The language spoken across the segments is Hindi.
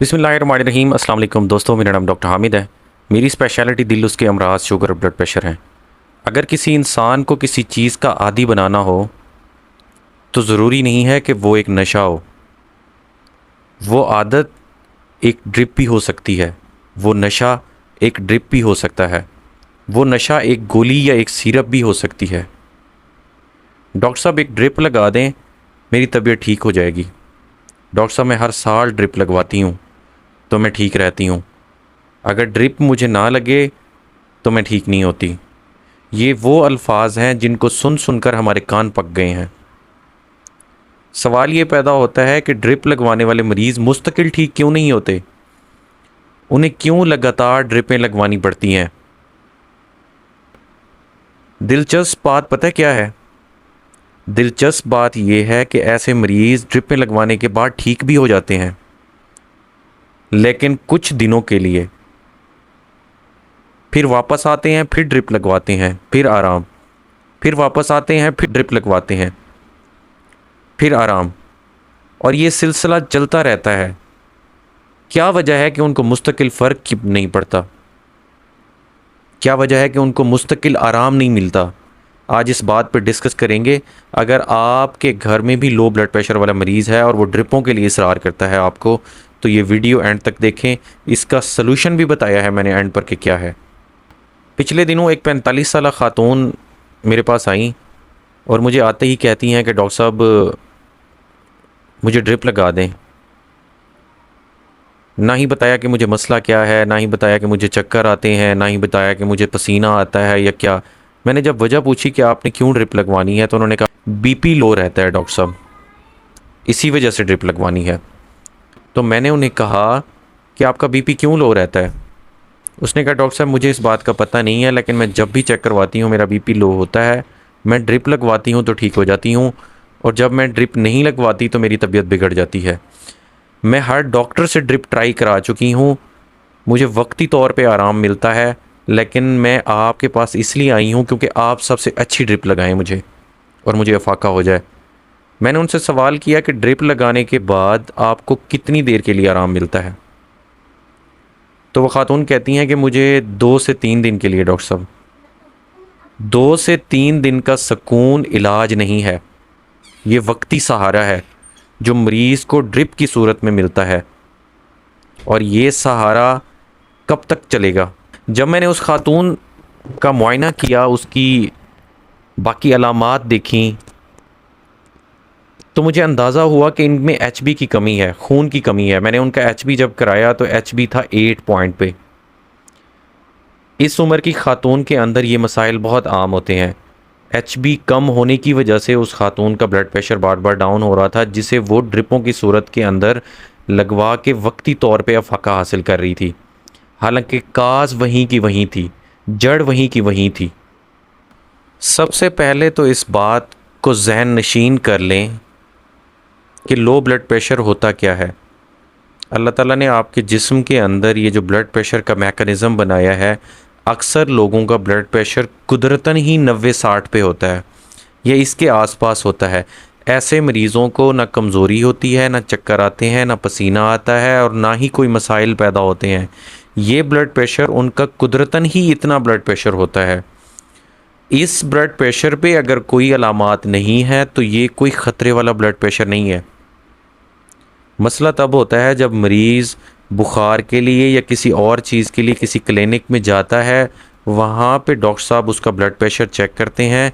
बिस्मिल्लाहिर्रहमानिर्रहीम। अस्सलाम वालेकुम दोस्तों, मेरा नाम डॉक्टर हामिद है। मेरी स्पेशलिटी दिल उसके अमराज, शुगर, ब्लड प्रेशर हैं। अगर किसी इंसान को किसी चीज़ का आदी बनाना हो तो ज़रूरी नहीं है कि वो एक नशा हो। वो आदत एक ड्रिप भी हो सकती है, वो नशा एक ड्रिप भी हो सकता है, वो नशा एक गोली या एक सिरप भी हो सकती है। डॉक्टर साहब एक ड्रिप लगा दें, मेरी तबीयत ठीक हो जाएगी। डॉक्टर साहब मैं हर साल ड्रिप लगवाती हूँ तो मैं ठीक रहती हूँ। अगर ड्रिप मुझे ना लगे तो मैं ठीक नहीं होती। ये वो अल्फाज हैं जिनको सुन सुनकर हमारे कान पक गए हैं। सवाल ये पैदा होता है कि ड्रिप लगवाने वाले मरीज़ मुस्तकिल ठीक क्यों नहीं होते? उन्हें क्यों लगातार ड्रिपें लगवानी पड़ती हैं? दिलचस्प बात पता है क्या है? दिलचस्प बात यह है कि ऐसे मरीज़ ड्रिपें लगवाने के बाद ठीक भी हो जाते हैं, लेकिन कुछ दिनों के लिए। फिर वापस आते हैं, फिर ड्रिप लगवाते हैं, फिर आराम। फिर वापस आते हैं, फिर ड्रिप लगवाते हैं, फिर आराम। और ये सिलसिला चलता रहता है। क्या वजह है कि उनको मुस्तकिल फ़र्क क्यों नहीं पड़ता? क्या वजह है कि उनको मुस्तकिल आराम नहीं मिलता? आज इस बात पर डिस्कस करेंगे। अगर आपके घर में भी लो ब्लड प्रेशर वाला मरीज़ है और वो ड्रिपों के लिए इसरार करता है आपको, तो ये वीडियो एंड तक देखें। इसका सलूशन भी बताया है मैंने एंड पर कि क्या है। पिछले दिनों एक 45 साल ख़ातून मेरे पास आई और मुझे आते ही कहती हैं कि डॉक्टर साहब मुझे ड्रिप लगा दें। ना ही बताया कि मुझे मसला क्या है, ना ही बताया कि मुझे चक्कर आते हैं, ना ही बताया कि मुझे पसीना आता है या क्या। मैंने जब वजह पूछी कि आपने क्यों ड्रिप लगवानी है, तो उन्होंने कहा बीपी लो रहता है डॉक्टर साहब, इसी वजह से ड्रिप लगवानी है। तो मैंने उन्हें कहा कि आपका बीपी क्यों लो रहता है? उसने कहा डॉक्टर साहब मुझे इस बात का पता नहीं है, लेकिन मैं जब भी चेक करवाती हूँ मेरा बीपी लो होता है। मैं ड्रिप लगवाती हूँ तो ठीक हो जाती हूँ, और जब मैं ड्रिप नहीं लगवाती तो मेरी तबीयत बिगड़ जाती है। मैं हर डॉक्टर से ड्रिप ट्राई करा चुकी हूँ, मुझे वक्ती तौर पे आराम मिलता है, लेकिन मैं आपके पास इसलिए आई हूँ क्योंकि आप सबसे अच्छी ड्रिप लगाएं मुझे और मुझे अफाका हो जाए। मैंने उनसे सवाल किया कि ड्रिप लगाने के बाद आपको कितनी देर के लिए आराम मिलता है? तो वो खातून कहती हैं कि मुझे 2 से 3 दिन के लिए डॉक्टर साहब। 2 से 3 दिन का सुकून इलाज नहीं है, ये वक्ती सहारा है जो मरीज़ को ड्रिप की सूरत में मिलता है। और ये सहारा कब तक चलेगा? जब मैंने उस खातून का मुआयना किया, उसकी बाकी अलामात देखी, तो मुझे अंदाज़ा हुआ कि इनमें एचबी की कमी है, खून की कमी है। मैंने उनका एचबी जब कराया तो एचबी था 8 पॉइंट पे। इस उम्र की खातून के अंदर ये मसाइल बहुत आम होते हैं। एचबी कम होने की वजह से उस खातून का ब्लड प्रेशर बार बार डाउन हो रहा था, जिसे वो ड्रिपों की सूरत के अंदर लगवा के वक्ती तौर पे अफाका हासिल कर रही थी। हालांकि काज वहीं की वहीं थी, जड़ वहीं की वहीं थी। सबसे पहले तो इस बात को जहन नशीन कर लें कि लो ब्लड प्रेशर होता क्या है। अल्लाह ताला ने आपके जिस्म के अंदर ये जो ब्लड प्रेशर का मैकेनिज़्म बनाया है, अक्सर लोगों का ब्लड प्रेशर कुदरतन ही 90-60 पे होता है या इसके आसपास होता है। ऐसे मरीज़ों को ना कमज़ोरी होती है, ना चक्कर आते हैं, ना पसीना आता है, और ना ही कोई मसाइल पैदा होते हैं। ये ब्लड प्रेशर उनका कुदरतन ही इतना ब्लड प्रेशर होता है। इस ब्लड प्रेशर पे अगर कोई अलामात नहीं है तो ये कोई ख़तरे वाला ब्लड प्रेशर नहीं है। मसला तब होता है जब मरीज़ बुखार के लिए या किसी और चीज़ के लिए किसी क्लिनिक में जाता है, वहाँ पे डॉक्टर साहब उसका ब्लड प्रेशर चेक करते हैं,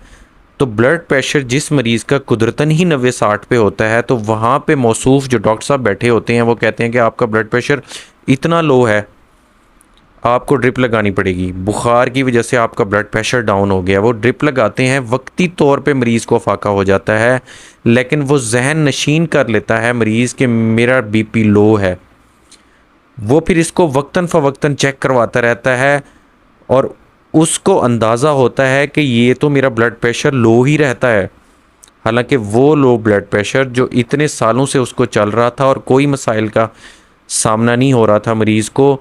तो ब्लड प्रेशर जिस मरीज़ का कुदरतन ही 90-60 पे होता है, तो वहाँ पे मौसूफ़ जो डॉक्टर साहब बैठे होते हैं वो कहते हैं कि आपका ब्लड प्रेशर इतना लो है, आपको ड्रिप लगानी पड़ेगी। बुखार की वजह से आपका ब्लड प्रेशर डाउन हो गया। वो ड्रिप लगाते हैं, वक्ती तौर पे मरीज़ को फाका हो जाता है, लेकिन वो जहन नशीन कर लेता है मरीज़ कि मेरा बीपी लो है। वो फिर इसको वक्तन फ़वक्तन चेक करवाता रहता है और उसको अंदाज़ा होता है कि ये तो मेरा ब्लड प्रेशर लो ही रहता है। हालांकि वो लो ब्लड प्रेशर जो इतने सालों से उसको चल रहा था और कोई मसाइल का सामना नहीं हो रहा था मरीज़ को,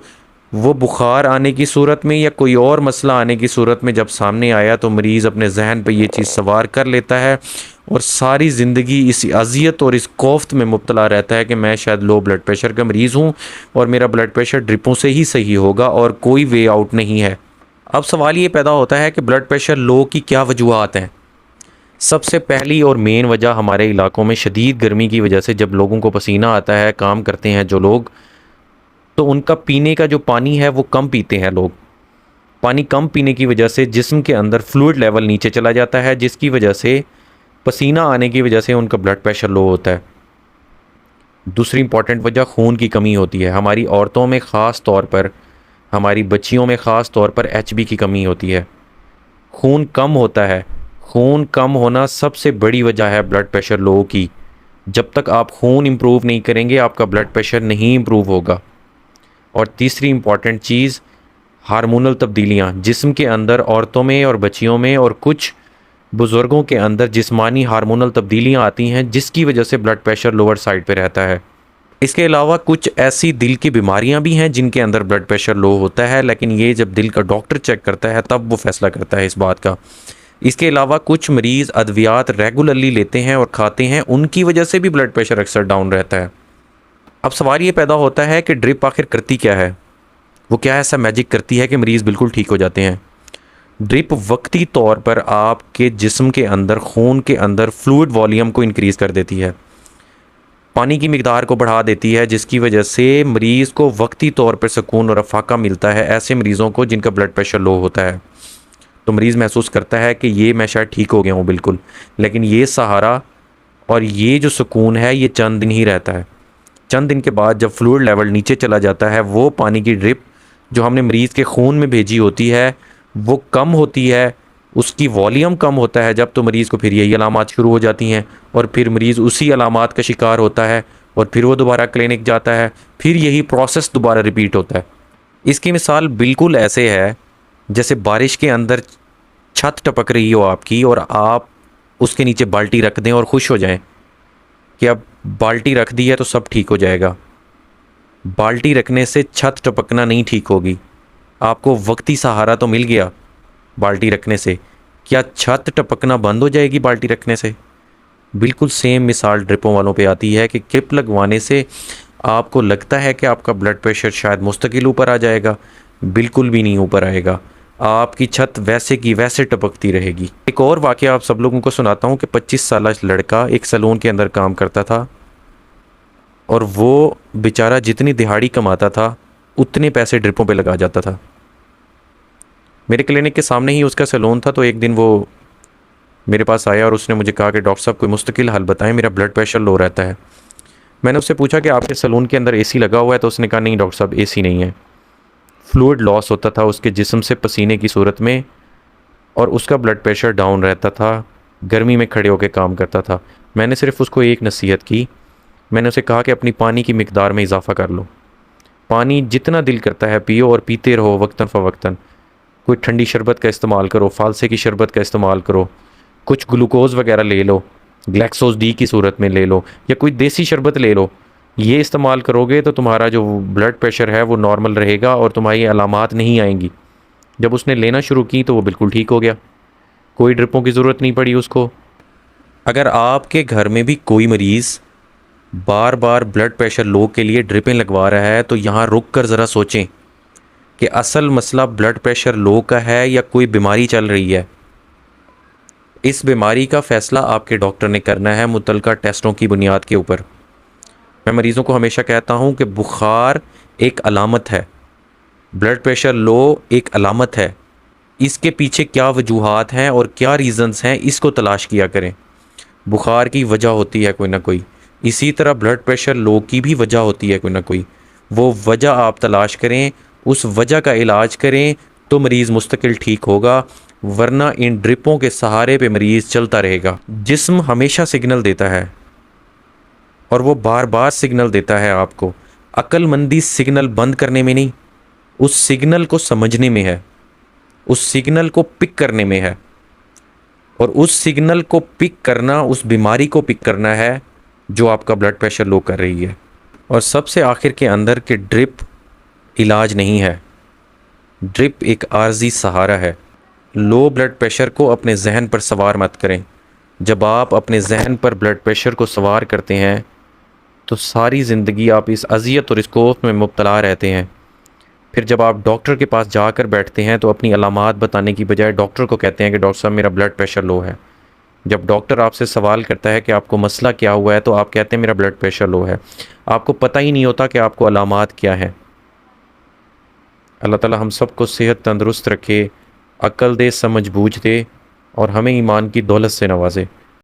वो बुखार आने की सूरत में या कोई और मसला आने की सूरत में जब सामने आया तो मरीज़ अपने जहन पे ये चीज़ सवार कर लेता है और सारी ज़िंदगी इस अज़ियत और इस कोफ्त में मुब्तला रहता है कि मैं शायद लो ब्लड प्रेशर का मरीज़ हूँ और मेरा ब्लड प्रेशर ड्रिपों से ही सही होगा और कोई वे आउट नहीं है। अब सवाल ये पैदा होता है कि ब्लड प्रेशर लो की क्या वजूहत हैं। सबसे पहली और मेन वजह हमारे इलाकों में शदीद गर्मी की वजह से जब लोगों को पसीना आता है, काम करते हैं जो लोग, तो उनका पीने का जो पानी है वो कम पीते हैं लोग। पानी कम पीने की वजह से जिस्म के अंदर फ्लूइड लेवल नीचे चला जाता है, जिसकी वजह से पसीना आने की वजह से उनका ब्लड प्रेशर लो होता है। दूसरी इंपॉर्टेंट वजह खून की कमी होती है। हमारी औरतों में ख़ास तौर पर, हमारी बच्चियों में ख़ास तौर पर एचबी की कमी होती है, खून कम होता है। खून कम होना सबसे बड़ी वजह है ब्लड प्रेशर लो की। जब तक आप खून इम्प्रूव नहीं करेंगे आपका ब्लड प्रेशर नहीं इम्प्रूव होगा। और तीसरी इंपॉर्टेंट चीज़, हार्मोनल तब्दीलियाँ जिस्म के अंदर औरतों में और बच्चियों में और कुछ बुज़ुर्गों के अंदर जिस्मानी हार्मोनल तब्दीलियाँ आती हैं जिसकी वजह से ब्लड प्रेशर लोअर साइड पे रहता है। इसके अलावा कुछ ऐसी दिल की बीमारियां भी हैं जिनके अंदर ब्लड प्रेशर लो होता है, लेकिन ये जब दिल का डॉक्टर चेक करता है तब वो फैसला करता है इस बात का। इसके अलावा कुछ मरीज़ अद्वियात रेगुलरली लेते हैं और खाते हैं, उनकी वजह से भी ब्लड प्रेशर अक्सर डाउन रहता है। अब सवाल ये पैदा होता है कि ड्रिप आखिर करती क्या है, वो क्या ऐसा मैजिक करती है कि मरीज़ बिल्कुल ठीक हो जाते हैं। ड्रिप वक्ती तौर पर आपके जिस्म के अंदर, खून के अंदर फ्लूइड वॉल्यूम को इंक्रीज़ कर देती है, पानी की मिकदार को बढ़ा देती है, जिसकी वजह से मरीज़ को वक्ती तौर पर सुकून और अफाका मिलता है। ऐसे मरीज़ों को जिनका ब्लड प्रेशर लो होता है तो मरीज़ महसूस करता है कि ये मैं शायद ठीक हो गया हूँ बिल्कुल, लेकिन ये सहारा और ये जो सुकून है ये चंद दिन ही रहता है। चंद दिन के बाद जब फ्लूइड लेवल नीचे चला जाता है, वो पानी की ड्रिप जो हमने मरीज़ के खून में भेजी होती है वो कम होती है, उसकी वॉल्यूम कम होता है जब, तो मरीज़ को फिर यही अलामात शुरू हो जाती हैं और फिर मरीज़ उसी अलामात का शिकार होता है और फिर वो दोबारा क्लिनिक जाता है, फिर यही प्रोसेस दोबारा रिपीट होता है। इसकी मिसाल बिल्कुल ऐसे है जैसे बारिश के अंदर छत टपक रही हो आपकी और आप उसके नीचे बाल्टी रख दें और खुश हो जाएं कि अब बाल्टी रख दी है तो सब ठीक हो जाएगा। बाल्टी रखने से छत टपकना नहीं ठीक होगी। आपको वक्ती सहारा तो मिल गया बाल्टी रखने से, क्या छत टपकना बंद हो जाएगी बाल्टी रखने से? बिल्कुल सेम मिसाल ड्रिपों वालों पे आती है कि क्लिप लगवाने से आपको लगता है कि आपका ब्लड प्रेशर शायद मुस्तकिल ऊपर आ जाएगा, बिल्कुल भी नहीं ऊपर आएगा। आपकी छत वैसे की वैसे टपकती रहेगी। एक और वाक़या आप सब लोगों को सुनाता हूँ कि 25 साल लड़का एक सैलून के अंदर काम करता था और वो बेचारा जितनी दिहाड़ी कमाता था उतने पैसे ड्रिपों पे लगा जाता था। मेरे क्लिनिक के सामने ही उसका सैलून था, तो एक दिन वो मेरे पास आया और उसने मुझे कहा कि डॉक्टर साहब कोई मुस्तकिल हल बताएं, मेरा ब्लड प्रेशर लो रहता है। मैंने उससे पूछा कि आपके सैलून के अंदर एसी लगा हुआ है? तो उसने कहा नहीं डॉक्टर साहब एसी नहीं है। फ्लूइड लॉस होता था उसके जिस्म से पसीने की सूरत में और उसका ब्लड प्रेशर डाउन रहता था, गर्मी में खड़े होकर काम करता था। मैंने सिर्फ उसको एक नसीहत की, मैंने उसे कहा कि अपनी पानी की मिकदार में इजाफ़ा कर लो, पानी जितना दिल करता है पियो और पीते रहो वक्तन फ़वक्तन। कोई ठंडी शरबत का इस्तेमाल करो, फालसे की शरबत का इस्तेमाल करो, कुछ ग्लूकोज़ वगैरह ले लो, ग्लैक्सोज डी की सूरत में ले लो, या कोई देसी शरबत ले लो। ये इस्तेमाल करोगे तो तुम्हारा जो ब्लड प्रेशर है वो नॉर्मल रहेगा और तुम्हारी अलामात नहीं आएंगी। जब उसने लेना शुरू की तो वो बिल्कुल ठीक हो गया, कोई ड्रिपों की ज़रूरत नहीं पड़ी उसको। अगर आपके घर में भी कोई मरीज़ बार बार ब्लड प्रेशर लो के लिए ड्रिपें लगवा रहा है तो यहाँ रुक कर ज़रा सोचें कि असल मसला ब्लड प्रेशर लो का है या कोई बीमारी चल रही है। इस बीमारी का फ़ैसला आपके डॉक्टर ने करना है मुतल्लिका टेस्टों की बुनियाद के ऊपर। मैं मरीज़ों को हमेशा कहता हूँ कि बुखार एक अलामत है, ब्लड प्रेशर लो एक अलामत है। इसके पीछे क्या वजूहात हैं और क्या रीज़न्स हैं इसको तलाश किया करें। बुखार की वजह होती है कोई ना कोई, इसी तरह ब्लड प्रेशर लो की भी वजह होती है कोई ना कोई। वो वजह आप तलाश करें, उस वजह का इलाज करें तो मरीज़ मुस्तकिल ठीक होगा, वरना इन ड्रिपों के सहारे पे मरीज़ चलता रहेगा। जिस्म हमेशा सिग्नल देता है और वो बार बार सिग्नल देता है आपको। अक्लमंदी सिग्नल बंद करने में नहीं, उस सिग्नल को समझने में है, उस सिग्नल को पिक करने में है। और उस सिग्नल को पिक करना, उस बीमारी को पिक करना है जो आपका ब्लड प्रेशर लो कर रही है। और सबसे आखिर के अंदर कि ड्रिप इलाज नहीं है, ड्रिप एक आर्जी सहारा है। लो ब्लड प्रेशर को अपने जहन पर सवार मत करें, जब आप अपने जहन पर ब्लड प्रेशर को सवार करते हैं तो सारी ज़िंदगी आप इस अज़ियत और इस खौफ में मुब्तला रहते हैं। फिर जब आप डॉक्टर के पास जाकर बैठते हैं तो अपनी अलामात बताने की बजाय डॉक्टर को कहते हैं कि डॉक्टर साहब मेरा ब्लड प्रेशर लो है। जब डॉक्टर आपसे सवाल करता है कि आपको मसला क्या हुआ है तो आप कहते हैं मेरा ब्लड प्रेशर लो है। आपको पता ही नहीं होता कि आपको अलामात क्या है। अल्लाह ताला हम सबको सेहत तंदुरुस्त रखे, अक्ल दे, समझ बूझ दे और हमें ईमान की दौलत से नवाजे।